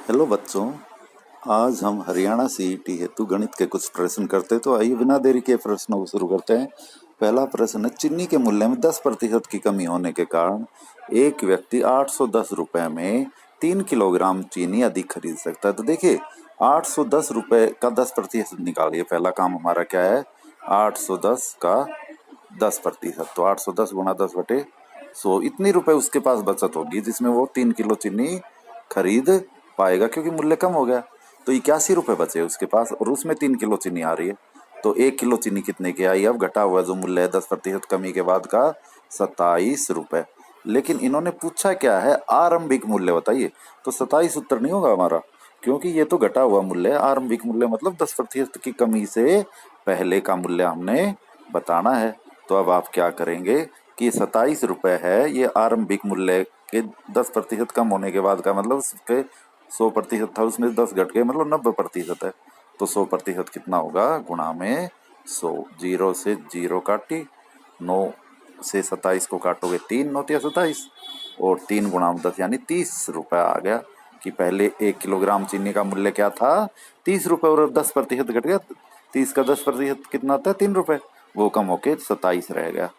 Hello बच्चों, आज हम हरियाणा सीईटी हेतु गणित के कुछ प्रश्न करते। तो आइए बिना देरी के प्रश्नों को शुरू करते हैं। पहला प्रश्न है, चीनी के मूल्य में 10% की कमी होने के कारण एक व्यक्ति 810 रुपए में 3 किलोग्राम चीनी अधिक खरीद सकता है। तो देखिए, 810 रुपए का 10% निकालिए। पहला काम हमारा क्या है, 810 का 10%। तो 810 गुणा 10/100, इतनी रुपए उसके पास बचत होगी जिसमें वो 3 किलो चीनी खरीद पाएगा, क्योंकि मूल्य कम हो गया। तो 81 रुपए बचे उसके पास, और उसमें 3 किलो चीनी आ रही है। तो 1 किलो चीनी कितने की आई? अब घटा हुआ जो मूल्य है 10% कमी के बाद का, 27 रुपए। लेकिन इन्होंने पूछा क्या है, आरंभिक मूल्य बताइए। तो 27 उत्तर नहीं होगा हमारा, क्योंकि ये तो घटा हुआ मूल्य है। आरंभिक मूल्य मतलब 10% की कमी से पहले का मूल्य हमने बताना है। तो अब आप क्या करेंगे कि 27 रुपए है, ये आरंभिक मूल्य के 10% कम होने के बाद का, मतलब उसके 100% था, उसमें 10 घट गए, मतलब 90% है। तो 100% कितना होगा, गुणा में 100। 0 से 0 काटी, 9 से 27 को काटोगे 3 9 या 27, और 3 गुणा में 10 यानी 30 रुपए आ गया। कि पहले 1 किलोग्राम चीनी का मूल्य क्या था, 30 रुपए, और 10% घट गया। 30 का 10% कितना आता है, 3 रुपए, वो कम होके 27 रह गया।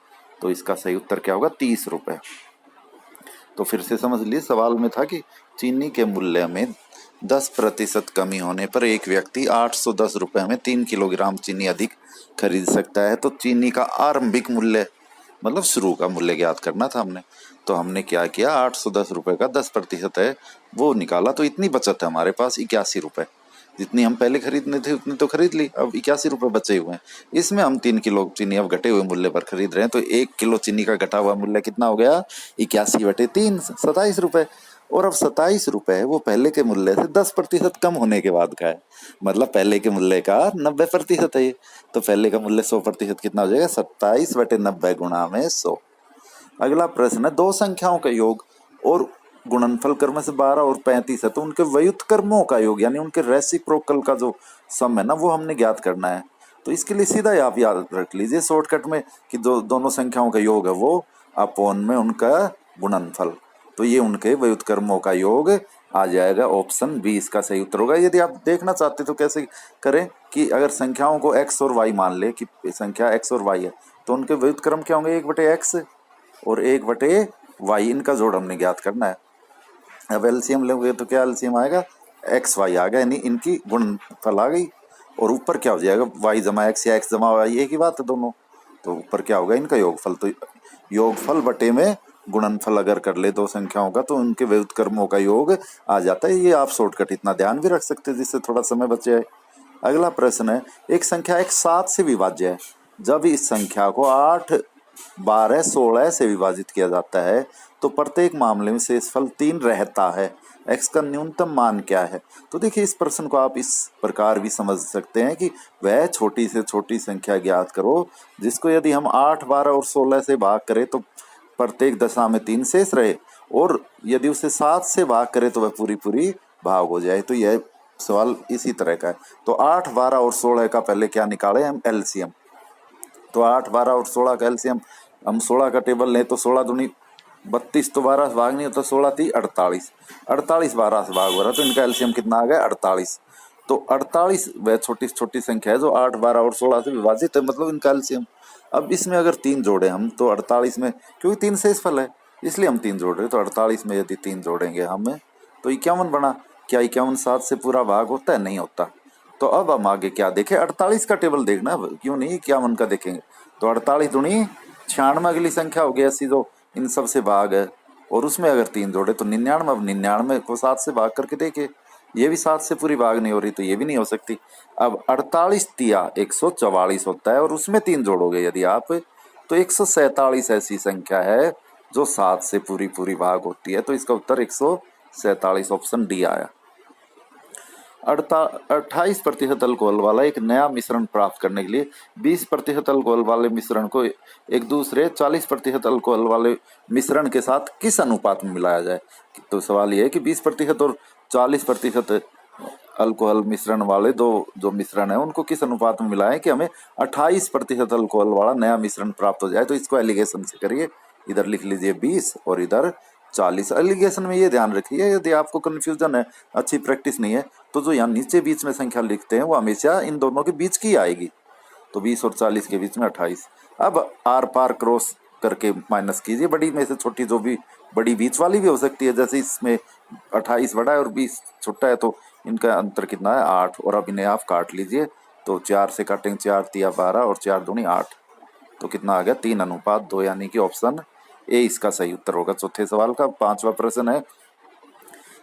तो इसका सही उत्तर क्या होगा, 30 रुपए। तो फिर से समझ लीजिए, सवाल में था कि चीनी के मूल्य में 10% कमी होने पर एक व्यक्ति 810 रुपए में 3 किलोग्राम चीनी अधिक खरीद सकता है। तो चीनी का आरंभिक मूल्य मतलब शुरू का मूल्य ज्ञात करना था हमने। तो हमने क्या किया, 810 रुपए का 10% है वो निकाला। तो इतनी बचत है हमारे पास, 81 रुपए। जितनी हम पहले खरीदने थे उतनी तो खरीद ली, अब 81 रुपए बचे हुए हैं। इसमें हम 3 किलो चीनी अब घटे हुए मूल्य पर खरीद रहे हैं। तो 1 किलो चीनी का घटा हुआ मूल्य कितना हो गया, 81/3, 27 रुपए। और अब 27 रुपए है वो पहले के मूल्य से 10% कम होने के बाद का है, मतलब पहले के मूल्य का 90% है ये। तो पहले का मूल्य 100% कितना हो जाएगा, 27/90 गुणा में 100। अगला प्रश्न है, दो संख्याओं का योग और गुणनफल क्रम से 12 और 35 है, तो उनके व्युत्क्रमों का योग यानी उनके रेसिप्रोकल का जो सम है ना, वो हमने ज्ञात करना है। तो इसके लिए सीधा ही आप याद रख लीजिए शॉर्टकट में कि दोनों संख्याओं का योग है वो अपॉन में उनका गुणनफल। तो ये उनके व्युत्क्रमों का योग आ जाएगा। ऑप्शन 20 इसका सही उत्तर होगा। यदि आप देखना चाहते तो कैसे करें कि अगर संख्याओं को x और y मान ले कि संख्या x और y है, तो उनके व्युत्क्रम क्या होंगे, 1/x और 1/y, इनका जोड़ हमने ज्ञात करना है। अब एलसीएम लेंगे तो क्या एलसीएम आएगा, एक्स वाई आ गया, यानी इनकी गुणनफल आ गई। और ऊपर क्या हो जाएगा, वाई जमा एक्स या एक्स जमा वाई, एक ही बात है दोनों। तो ऊपर क्या होगा, इनका योगफल। तो योगफल बटे में गुणनफल अगर कर ले दो संख्याओं का, तो उनके व्युत्क्रमों का योग आ जाता है। ये आप शॉर्टकट इतना ध्यान भी रख सकते हैं जिससे थोड़ा समय बच जाए। अगला प्रश्न है, एक संख्या एक 7 से विभाज्य है। जब इस संख्या को 8 12 16 से विभाजित किया जाता है तो प्रत्येक मामले में शेषफल 3 रहता है। x का न्यूनतम मान क्या है? तो देखिए, इस प्रश्न को आप इस प्रकार भी समझ सकते हैं कि वह छोटी से छोटी संख्या ज्ञात करो जिसको यदि हम 8 12 और 16 से भाग करें तो प्रत्येक दशा में 3 शेष रहे, और यदि उसे 7 से भाग करें तो वह पूरी पूरी भाग हो जाए। तो यह सवाल इसी तरह का है। तो 8 12 और 16 का पहले क्या निकाले हम, एलसीएम। तो 8 12 और 16 का एलसीएम, हम 16 का टेबल लें तो 16 दूनी 32, तो 12 से भाग नहीं होता, 16 थी 48, 48 12 से भाग हो रहा, तो इनका एलसीएम कितना आ गया, 48। तो 48 वह छोटी छोटी संख्या है जो 8 12 और 16 से विभाजित है, मतलब इनका एलसीएम। अब इसमें अगर 3 जोड़े हम तो 48 में, क्योंकि 3 शेषफल है इसलिए हम 3 जोड़ रहे, तो 48 में यदि 3 जोड़ेंगे हमें तो 51 बना। क्या 51 7 से पूरा भाग होता है, नहीं होता। तो अब हम आगे क्या देखें, 48 का टेबल देखना, क्यों नहीं 51 का देखेंगे। तो 48 दूनी 96 अगली संख्या हो गई, ऐसी जो इन सब से भाग है, और उसमें अगर 3 जोड़े तो 99। अब 99 को 7 से भाग करके देखे, ये भी 7 से पूरी भाग नहीं हो रही, तो ये भी नहीं हो सकती। अब 48 तिया 144 होता है, और उसमें 3 जोड़ोगे यदि आप तो 147 ऐसी संख्या है जो 7 से पूरी पूरी भाग होती है। तो इसका उत्तर 147 ऑप्शन डी आया। 28% अल्कोहल वाला एक नया मिश्रण प्राप्त करने के लिए 20% अल्कोहल वाले मिश्रण को एक दूसरे 40% अल्कोहल वाले मिश्रण के साथ किस अनुपात में मिलाया जाए। तो सवाल ये है कि 20% और 40% अल्कोहल मिश्रण वाले दो जो मिश्रण है उनको किस अनुपात में मिलाएं कि हमें 28% अल्कोहल वाला नया मिश्रण प्राप्त हो जाए। तो इसको एलिगेशन से करिए, इधर लिख लीजिए 20 और इधर 40। एलिगेशन में ये ध्यान रखिए, यदि आपको कंफ्यूजन है, अच्छी प्रैक्टिस नहीं है, तो जो यहाँ नीचे बीच में संख्या लिखते हैं वो हमेशा इन दोनों के बीच की आएगी। तो 20 और 40 के बीच में 28। अब आर पार क्रॉस करके माइनस कीजिए, बड़ी में से छोटी जो भी बड़ी बीच वाली भी हो सकती है, जैसे इसमें 28 बड़ा है और 20 छोटा है, तो इनका अंतर कितना है 8। और अब इन्हें आप काट लीजिए, तो 4 से काटेंगे, 4 तिया 12 और 4 दूनी 8, तो कितना आ गया 3:2, यानी कि ऑप्शन ए इसका सही उत्तर होगा चौथे सवाल का। पांचवा प्रश्न है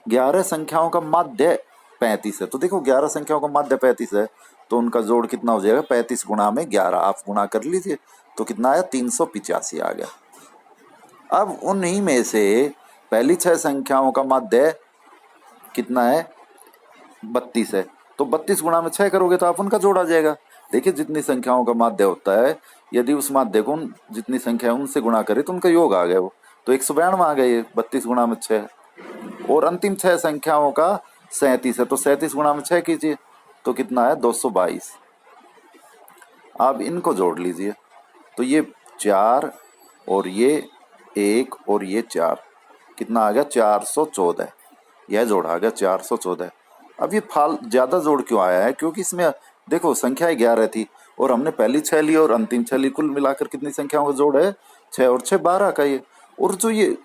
11 संख्याओं का माध्य 35 है। तो देखो 11 संख्याओं का माध्य 35 है, तो उनका जोड़ कितना हो जाएगा 35 गुणा में 11, आप गुणा कर लीजिए, तो कितना आया 385 आ गया। अब उन्हीं में से पहली 6 संख्याओं का माध्य कितना है 32 है, तो 32 गुणा में 6 करोगे तो आप उनका जोड़ आ जाएगा। देखिए जितनी संख्याओं का माध्य होता है, यदि उस माध्य को जितनी संख्या है उनसे गुणा करे तो उनका योग आ गया वो, तो 192 आ गया ये 32 गुणा में 6। और अंतिम 6 संख्याओं का 37 है, तो 37 गुणा में 6 कीजिए, तो कितना है 222। आप इनको जोड़ लीजिए, तो ये 4 और ये 1 और ये 4, कितना आ गया 414। यह जोड़ आ गया 414। अब ये फाल ज़्यादा जोड़ क्यों आया है, क्योंकि इसमें देखो संख्याएं 11 थी और हमने पहली 6 ली और अंतिम 6 ली, कुल मिलाकर कितनी संख्याओं का जोड़ है 6 और 6 12 का ये। और जो ये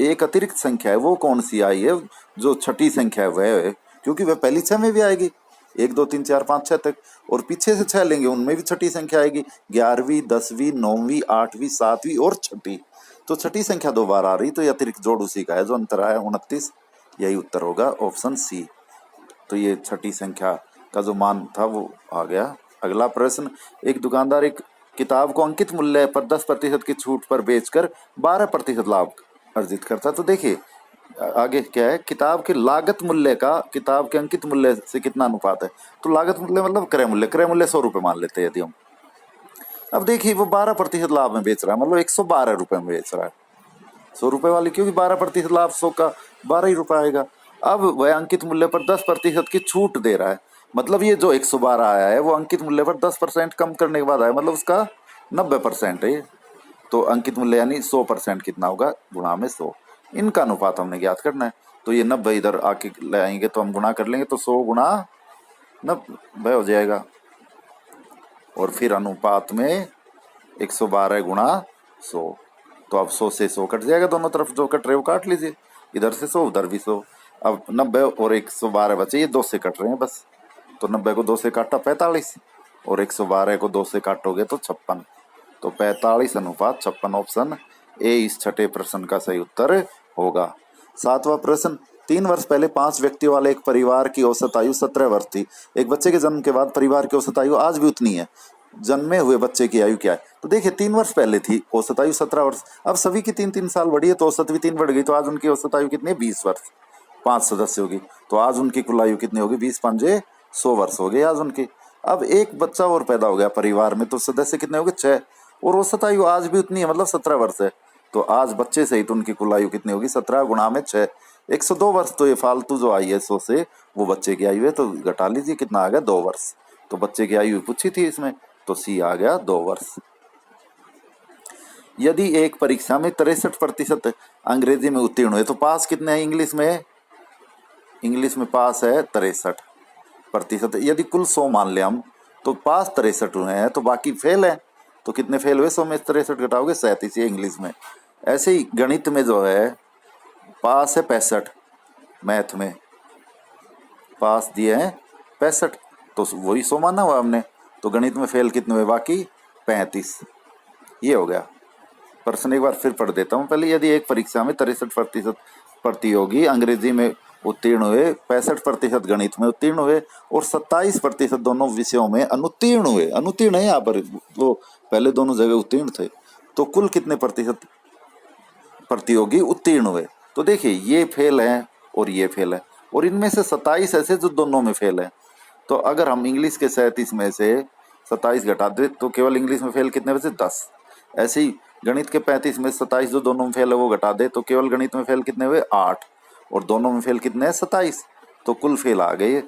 एक अतिरिक्त संख्या है वो कौन सी आई है, जो छठी संख्या है वह है, क्योंकि वह पहली 6 में भी आएगी 1 2 3 4 5 6 तक, और पीछे से 6 लेंगे उनमें भी छठी संख्या आएगी, 11वीं 10वीं 9वीं 8वीं 7वीं और छठी, तो छठी संख्या 2 बार आ रही, तो ये अतिरिक्त जोड़ उसी का है, जो अंतर आया 29, यही उत्तर होगा ऑप्शन सी। तो ये छठी संख्या का जो मान था वो आ गया। अगला प्रश्न, एक दुकानदार एक किताब को अंकित मूल्य पर 10% की छूट पर बेचकर 12% लाभ अर्जित करता है। तो देखिए आगे क्या है, किताब के लागत मूल्य का किताब के अंकित मूल्य से कितना अनुपात है, तो लागत मूल्य मतलब क्रय मूल्य, क्रय मूल्य 100 रुपये मान लेते हैं यदि हम। अब देखिए वो 12% लाभ में बेच रहा है, मतलब 112 रुपये में बेच रहा है, 100 रुपये वाली, क्योंकि 12% लाभ 100 का 12 ही रुपये आएगा। अब वह अंकित मूल्य पर 10% की छूट दे रहा है, मतलब ये जो 112 आया है वो अंकित मूल्य पर 10% कम करने के बाद आया, मतलब उसका 90% है। तो अंकित मूल्य यानी 100% कितना होगा गुणा में 100, इनका अनुपात हमने ज्ञात करना है। तो ये 90 इधर आके ले आएंगे तो हम गुणा कर लेंगे, तो 100 गुणा 90 हो जाएगा, और फिर अनुपात में 112 गुणा 100, तो अब 100 से 100 कट जाएगा, दोनों तरफ जो कट रहे वो काट लीजिए, इधर से 100 उधर भी 100। अब 90 और 112 बचे, ये 2 से कट रहे हैं बस, तो 90 को 2 से काटा 45, और 112 को 2 से काटोगे तो 56, तो 45 अनुपात 56, ऑप्शन ए इस छठे प्रश्न का सही उत्तर होगा। 7वां प्रश्न, 3 वर्ष पहले 5 व्यक्तियों वाले एक परिवार की औसत आयु 17 वर्ष थी। एक बच्चे के जन्म के बाद परिवार की औसत आयु आज भी उतनी है, जन्मे हुए बच्चे की आयु क्या है। तो देखिए 3 वर्ष पहले थी औसत आयु 17 वर्ष, अब सभी की 3-3 साल बढ़ी है, तो औसत भी 3 बढ़ गई, तो आज उनकी औसत आयु कितनी है 20 वर्ष। 5 सदस्य होगी, तो आज उनकी कुल आयु कितनी होगी 20 पंजे 100 वर्ष हो गई आज उनकी। अब एक बच्चा और पैदा हो गया परिवार में, तो सदस्य कितने हो गए 6, और औसत आयु आज भी उतनी है, मतलब 17 वर्ष है, तो आज बच्चे सहित उनकी कुल आयु कितनी होगी 17 गुणा में 6, 102 वर्ष। तो ये फालतू जो आई है 100 से वो बच्चे की आयु है, तो घटा लीजिए कितना आ गया 2 वर्ष। तो बच्चे की आयु पूछी थी इसमें, तो सी आ गया 2 वर्ष। यदि एक परीक्षा में 63% अंग्रेजी में उत्तीर्ण हुए तो पास कितने हैं इंग्लिश में, इंग्लिश में पास है 63%। यदि कुल 100 मान ले हम, तो पास 63 हुए हैं, तो बाकी फेल है, तो कितने फेल हुए 100 में 63 घटाओगे 37, ये इंग्लिश में। ऐसे ही गणित में जो है पास है 65, मैथ में पास दिए हैं 65, तो वही 100 माना हुआ हमने, तो गणित में फेल कितने हुए बाकी 35, ये हो गया। प्रश्न एक बार फिर पढ़ देता हूँ पहले, यदि एक परीक्षा में 63% प्रतियोगी अंग्रेजी में उत्तीर्ण हुए, 65% गणित में उत्तीर्ण हुए और 27% दोनों विषयों में अनुत्तीर्ण हुए, अनुत्तीर्ण है यहाँ पर, वो पहले दोनों जगह उत्तीर्ण थे, तो कुल कितने प्रतिशत प्रतियोगी उत्तीर्ण हुए। तो देखिए ये फेल है और ये फेल है, और इनमें से 27 ऐसे जो दोनों में फेल है, तो अगर हम इंग्लिश के 37 में से 27 घटा दे तो केवल इंग्लिश में फेल कितने बचे 10। ऐसे ही गणित के 35 में 27 जो दोनों में फेल है वो घटा दे तो केवल गणित में फेल कितने हुए 8, और दोनों में फेल कितने हैं 27, तो कुल फेल आ गए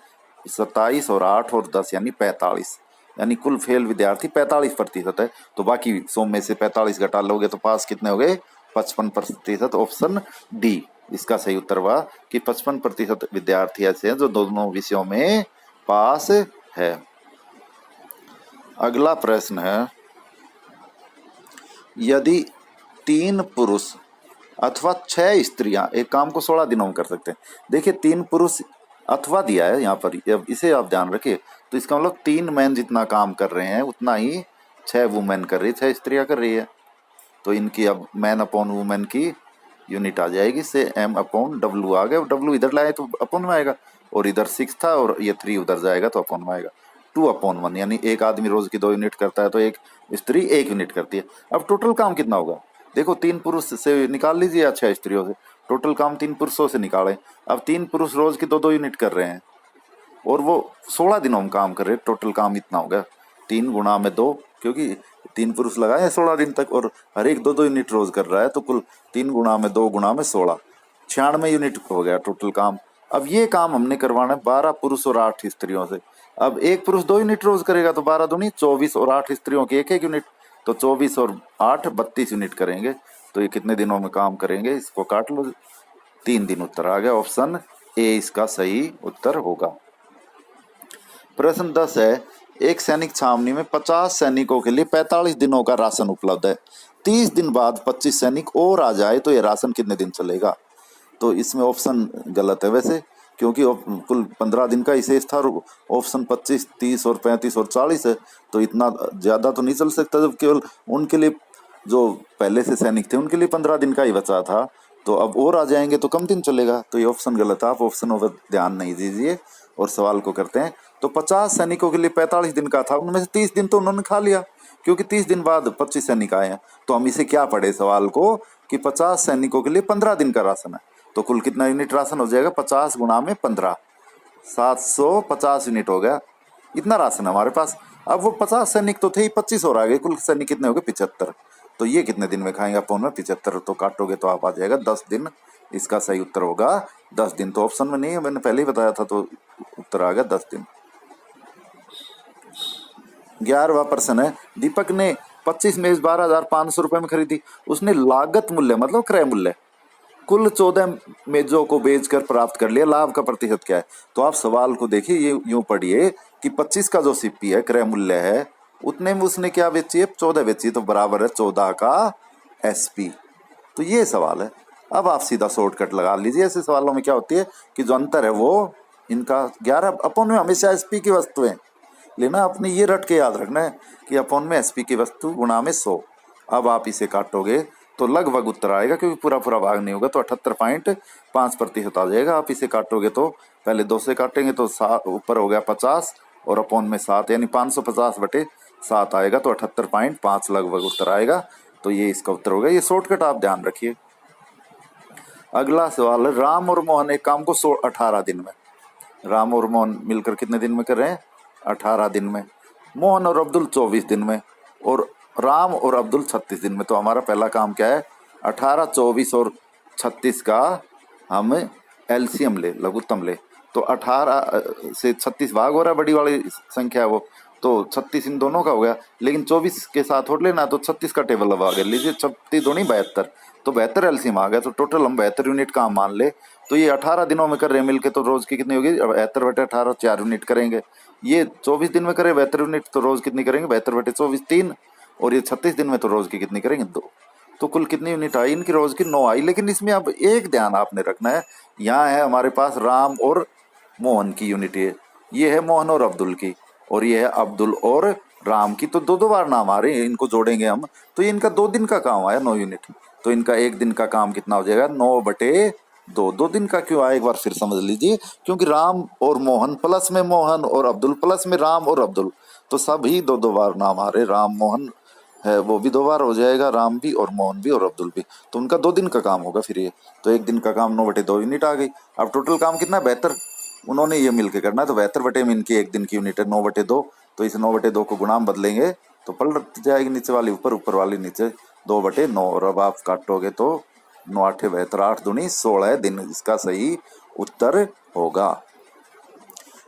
27 और 8 और 10 यानी 45, यानी कुल फेल विद्यार्थी 45% है। तो बाकी 100 में से 45 घटा लोगे तो पास कितने हो गए 55%। ऑप्शन डी इसका सही उत्तर हुआ कि 55% विद्यार्थी ऐसे हैं जो दोनों विषयों में पास है। अगला प्रश्न है, यदि 3 पुरुष अथवा 6 स्त्रियां एक काम को 16 दिनों में कर सकते हैं। देखिए 3 पुरुष अथवा दिया है यहाँ पर, इसे आप ध्यान रखिए। तो इसका मतलब 3 मैन जितना काम कर रहे हैं उतना ही 6 वुमेन कर रही है, 6 स्त्रियां कर रही है। तो इनकी अब मैन अपॉन वुमेन की यूनिट आ जाएगी, से एम अपॉन डब्ल्यू आ गया। डब्ल्यू इधर लाए तो अपॉन में आएगा, और इधर 6 था और ये 3 उधर जाएगा तो अपॉन में आएगा। 2/1 यानी एक आदमी रोज की 2 यूनिट करता है तो एक स्त्री 1 यूनिट करती है। अब टोटल काम कितना होगा, देखो 3 पुरुष से निकाल लीजिए या 6 स्त्रियों से, टोटल काम 3 पुरुषों से निकालें। अब 3 पुरुष रोज की 2-2 यूनिट कर रहे हैं और वो 16 दिनों में काम कर रहे हैं। टोटल काम इतना हो गया 3 गुणा में 2, क्योंकि 3 पुरुष लगाए हैं 16 दिन तक और हर एक 2-2 यूनिट रोज कर रहा है, तो कुल 3 गुणा में 2 गुणा में 16, 96 यूनिट हो गया टोटल काम। अब ये काम हमने करवाना है 12 पुरुष और 8 स्त्रियों से। अब एक पुरुष 2 यूनिट रोज करेगा तो 12 दूनी 24 और 8 स्त्रियों की 1-1 यूनिट, तो 24 और 8 32 यूनिट करेंगे। तो ये कितने दिनों में काम करेंगे, इसको काट लो, 3 दिन उत्तर आ गया। ऑप्शन ए इसका सही उत्तर होगा। प्रश्न 10 है, एक सैनिक छावनी में 50 सैनिकों के लिए 45 दिनों का राशन उपलब्ध है। 30 दिन बाद 25 सैनिक और आ जाए तो यह राशन कितने दिन चलेगा। तो इसमें ऑप्शन गलत है वैसे, क्योंकि कुल 15 दिन का ही शेष था। ऑप्शन 25, 30 और 35 और 40 है, तो इतना ज़्यादा तो नहीं चल सकता। जब केवल उनके लिए जो पहले से सैनिक थे उनके लिए 15 दिन का ही बचा था, तो अब और आ जाएंगे तो कम दिन चलेगा। तो ये ऑप्शन गलत है, आप ऑप्शन पर ध्यान नहीं दीजिए और सवाल को करते हैं। तो 50 सैनिकों के लिए 45 दिन का था, उनमें से 30 दिन तो उन्होंने खा लिया, क्योंकि 30 दिन बाद 25 सैनिक आए हैं। तो हम इसे क्या पढ़े सवाल को कि 50 सैनिकों के लिए 15 दिन का राशन है, तो कुल कितना यूनिट राशन हो जाएगा, 50 गुणा में 15, 750 यूनिट हो गया। इतना राशन है हमारे पास। अब वो 50 सैनिक तो थे ही, 25 और आ गए, कुल सैनिक कितने हो गए, 75। तो ये कितने दिन में खाएंगे अपन में 75, तो काटोगे तो आप आ जाएगा 10 दिन। इसका सही उत्तर होगा 10 दिन। तो ऑप्शन में नहीं है, मैंने पहले ही बताया था, तो उत्तर आ गया 10 दिन। 11वां प्रश्न है, दीपक ने 25 मेज 12,500 रुपए में खरीदी। उसने लागत मूल्य मतलब क्रय मूल्य कुल 14 मेजों को बेचकर प्राप्त कर लिया, लाभ का प्रतिशत क्या है। तो आप सवाल को देखिए, ये यूं पढ़िए कि 25 का जो सीपी है क्रय मूल्य है, उतने में उसने क्या बेची है, 14 बेची, तो बराबर है 14 का एसपी। तो ये सवाल है। अब आप सीधा शॉर्टकट लगा लीजिए। ऐसे सवालों में क्या होती है कि जो अंतर है वो इनका 11 अपन में हमेशा एसपी की वस्तुएं लेना, अपने ये रट के याद रखना है कि अपन में एसपी की वस्तु गुणा में 100। अब आप इसे काटोगे तो लगभग उत्तर आएगा, क्योंकि पूरा पूरा भाग नहीं होगा, तो 78.5% आ जाएगा। आप इसे काटोगे तो पहले 2 से काटेंगे तो ऊपर हो गया 50 और अपॉन में 7, यानी 550/7 आएगा, तो 78.5 लगभग उत्तर आएगा। तो ये इसका उत्तर होगा। ये शॉर्टकट आप ध्यान रखिए। अगला सवाल है, राम और मोहन एक काम को 18 दिन में, राम और मोहन मिलकर कितने दिन में कर रहे हैं, 18 दिन में। मोहन और अब्दुल 24 दिन में, और राम और अब्दुल 36 दिन में। तो हमारा पहला काम क्या है, 18, 24 और 36 का हम एलसीएम ले, लघुत्तम ले। तो 18 से 36 भाग हो रहा है, बड़ी वाली संख्या है वो, तो 36 इन दोनों का हो गया। लेकिन 24 के साथ और लेना, तो 36 का टेबल अब आ गया। लीजिए 36 दूनी 72, तो 72 एलसीएम आ गया। तो टोटल हम 72 यूनिट काम मान ले। तो ये 18 दिनों में कर रहे हैं मिलके, तो रोज की कितनी होगी, 72/18, 4 यूनिट करेंगे। ये 24 दिन में करे 72 यूनिट, तो रोज कितनी करेंगे, 72/24, 3। और ये 36 दिन में तो रोज की कितनी करेंगे, 2। तो कुल कितनी यूनिट आई इनकी, रोज की 9 आई। लेकिन इसमें अब एक ध्यान आपने रखना है, यहाँ है हमारे पास राम और मोहन की यूनिट, ये है मोहन और अब्दुल की, और ये है अब्दुल और राम की। तो 2-2 बार नाम आ रहे हैं, इनको जोड़ेंगे हम, तो ये इनका 2 दिन का काम आया 9 यूनिट। तो इनका 1 दिन का काम कितना हो जाएगा, 9/2। 2 दिन का क्यों आया, एक बार फिर समझ लीजिए, क्योंकि राम और मोहन प्लस में मोहन और अब्दुल प्लस में राम और अब्दुल, तो सभी 2-2 बार नाम आ रहे। राम मोहन है वो भी 2 बार हो जाएगा, राम भी और मोहन भी और अब्दुल भी, तो उनका 2 दिन का काम होगा फिर ये। तो 1 दिन का काम 9/2 यूनिट आ गई। अब टोटल काम कितना है, 72, उन्होंने ये मिलके करना है, तो 72 में इनकी 1 दिन की यूनिट है 9/2। तो इस 9/2 को गुणा में बदलेंगे तो पलट जाएगी, नीचे वाली ऊपर, ऊपर वाली नीचे, 2/9। और अब आप काटोगे तो 9 8 72, 8 दूनी 16 दिन इसका सही उत्तर होगा।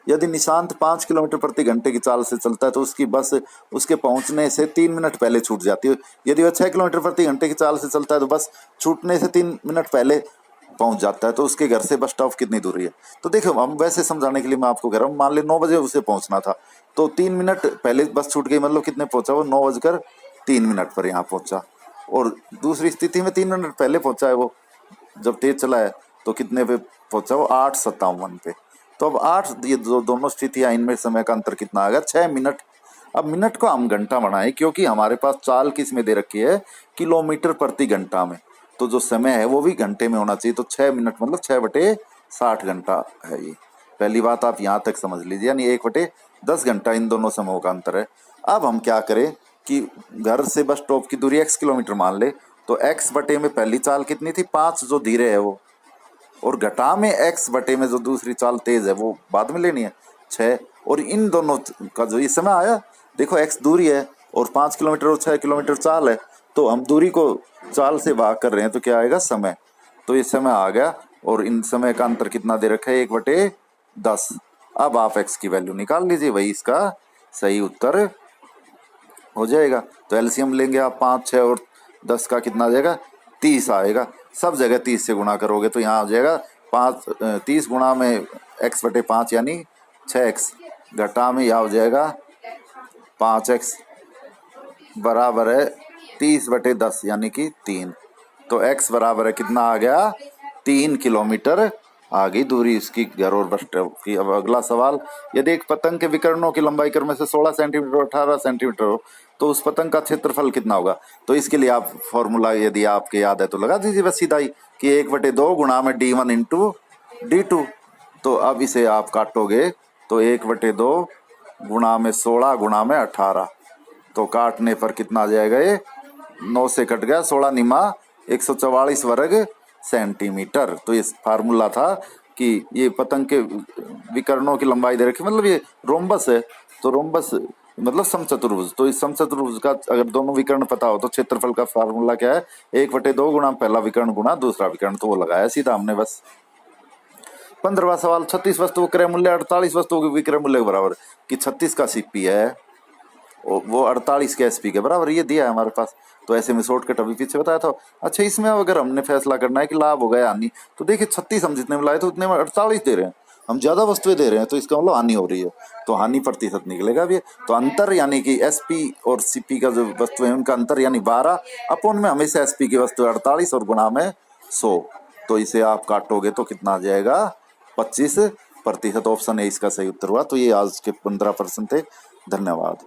यदि निशांत 5 किलोमीटर प्रति घंटे की चाल से चलता है तो उसकी बस उसके पहुंचने से 3 मिनट पहले छूट जाती है। यदि वह 6 किलोमीटर प्रति घंटे की चाल से चलता है तो बस छूटने से 3 मिनट पहले पहुंच जाता है। तो उसके घर से बस स्टॉप कितनी दूरी है? तो देखो, हम वैसे समझाने के लिए मैं आपको कह रहा हूँ, मान ले 9 बजे उसे पहुंचना था, तो 3 मिनट पहले बस छूट गई, मतलब कितने पहुंचा वो? 9:03 पर यहाँ पहुंचा। और दूसरी स्थिति में 3 मिनट पहले पहुंचा है वो, जब तेज चला है, तो कितने पे पहुंचा वो? 8:57 पे। तो अब 8, ये दोनों स्थितियां, इनमें समय का अंतर कितना आ गया? 6 मिनट। अब मिनट को हम घंटा बनाए, क्योंकि हमारे पास चाल किस में दे रखी है? किलोमीटर प्रति घंटा में। तो जो समय है वो भी घंटे में होना चाहिए। तो 6 मिनट मतलब 6/60 घंटा है ये। पहली बात आप यहाँ तक समझ लीजिए, यानी 1/10 घंटा इन दोनों समयों का अंतर है। अब हम क्या करें कि घर से बस स्टॉप की दूरी x किलोमीटर मान ले, तो x बटे में पहली चाल कितनी थी? 5, जो धीरे है वो, और घटा में x बटे में जो दूसरी चाल तेज है वो बाद में लेनी है, 6। और इन दोनों का जो ये समय आया, देखो x दूरी है और 5 किलोमीटर और 6 किलोमीटर चाल है, तो हम दूरी को चाल से भाग कर रहे हैं, तो क्या आएगा? समय। तो ये समय आ गया, और इन समय का अंतर कितना दे रखा है? 1/10। अब आप x की वैल्यू निकाल लीजिए, वही इसका सही उत्तर हो जाएगा। तो एलसीएम लेंगे आप, 5, 6 और 10 का कितना आ जाएगा? 30 आएगा। सब जगह 30 से गुणा करोगे तो यहाँ आ जाएगा 30 गुणा में x/5 यानी 6x, घटा में यह हो जाएगा 5x बराबर है 30/10 यानी कि 3। तो x बराबर है कितना आ गया? 3 किलोमीटर आ गई दूरी इसकी घर और बस स्टॉप की। अब अगला सवाल, यदि एक पतंग के विकर्णों की लंबाई क्रम से 16 सेंटीमीटर और 18 सेंटीमीटर हो तो उस पतंग का क्षेत्रफल कितना होगा? तो इसके लिए आप फॉर्मूला यदि आपके याद है तो लगा दीजिए बस सीधा ही, कि 1/2 गुणा में d1 इंटू d2। तो अब इसे आप काटोगे तो 1/2 गुणा में 16 गुणा में 18, तो काटने पर कितना आ जाएगा? ये 9 से कट गया, 16 निमा 144 वर्ग सेंटीमीटर। तो ये फार्मूला था कि ये पतंग के विकर्णों की लंबाई दे रखी, मतलब ये रोम्बस है, तो रोम्बस मतलब समचतुर्भुज। तो इस समचतुर्भुज का अगर दोनों विकर्ण पता हो तो क्षेत्रफल का फार्मूला क्या है? 1/2 गुणा पहला विकर्ण गुणा दूसरा विकर्ण। तो वो लगाया सीधा हमने बस। 15वां सवाल, 36 वस्तुओं का क्रय मूल्य 48 वस्तुओं के विक्रय मूल्य के बराबर, कि 36 का सीपी है वो 48 के एसपी के बराबर, ये दिया है हमारे पास। तो ऐसे में शॉर्टकट अभी पीछे बताया था। अच्छा, इसमें अगर हमने फैसला करना है कि लाभ हो गया हानि, तो देखिए 36 हम जितने में लाए थे उतने में 48 दे रहे हैं, हम ज्यादा वस्तुएं दे रहे हैं, तो इसका मतलब हानि हो रही है, तो हानि प्रतिशत निकलेगा भी। तो अंतर यानी कि एसपी और सीपी का जो वस्तु है उनका अंतर यानी 12 अपोन में हमेशा एसपी की वस्तु 48 और गुणा में 100। तो इसे आप काटोगे तो कितना आ जाएगा? 25%। ऑप्शन ए इसका सही उत्तर हुआ। तो ये आज के 15 प्रश्न थे। धन्यवाद।